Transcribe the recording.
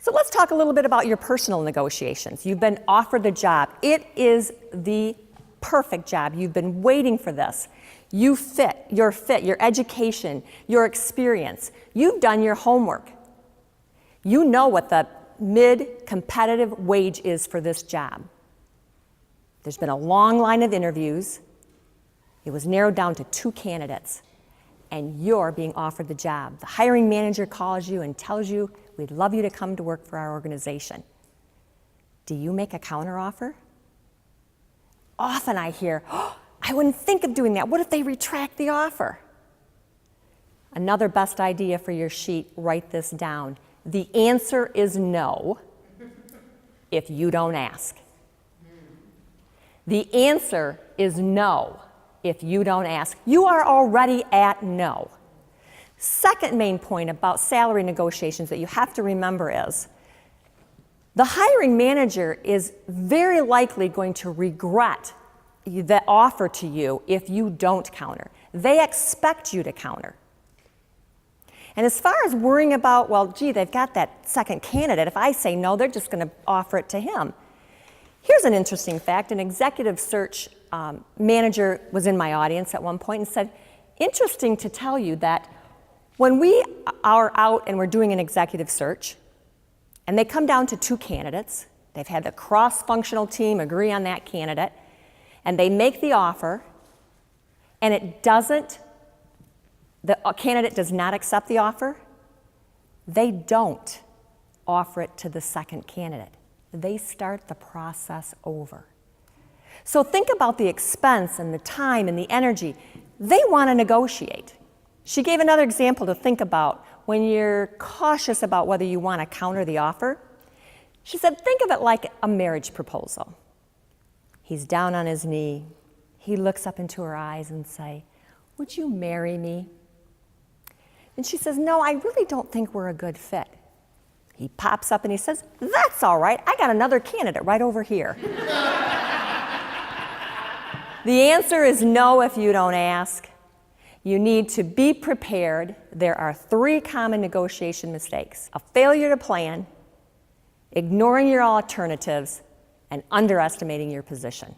So let's talk a little bit about your personal negotiations. You've been offered the job. It is the perfect job. You've been waiting for this. You fit, your education, your experience. You've done your homework. You know what the mid-competitive wage is for this job. There's been a long line of interviews. It was narrowed down to 2 candidates, and you're being offered the job. The hiring manager calls you and tells you, we'd love you to come to work for our organization. Do you make a counteroffer? Often I hear, oh, I wouldn't think of doing that. What if they retract the offer? Another best idea for your sheet, write this down. The answer is no if you don't ask. The answer is no if you don't ask. You are already at no. Second main point about salary negotiations that you have to remember is the hiring manager is very likely going to regret the offer to you if you don't counter. They expect you to counter. And as far as worrying about, well, gee, they've got that second candidate. If I say no, they're just going to offer it to him. Here's an interesting fact. An executive search manager was in my audience at one point and said, interesting to tell you that when we are out and we're doing an executive search, and they come down to 2 candidates, they've had the cross-functional team agree on that candidate, and they make the offer, and the candidate does not accept the offer, they don't offer it to the second candidate. They start the process over. So think about the expense and the time and the energy. They want to negotiate. She gave another example to think about when you're cautious about whether you want to counter the offer. She said, think of it like a marriage proposal. He's down on his knee. He looks up into her eyes and says, would you marry me? And she says, no, I really don't think we're a good fit. He pops up and he says, that's all right. I got another candidate right over here. The answer is no if you don't ask. You need to be prepared. There are 3 common negotiation mistakes: a failure to plan, ignoring your alternatives, and underestimating your position.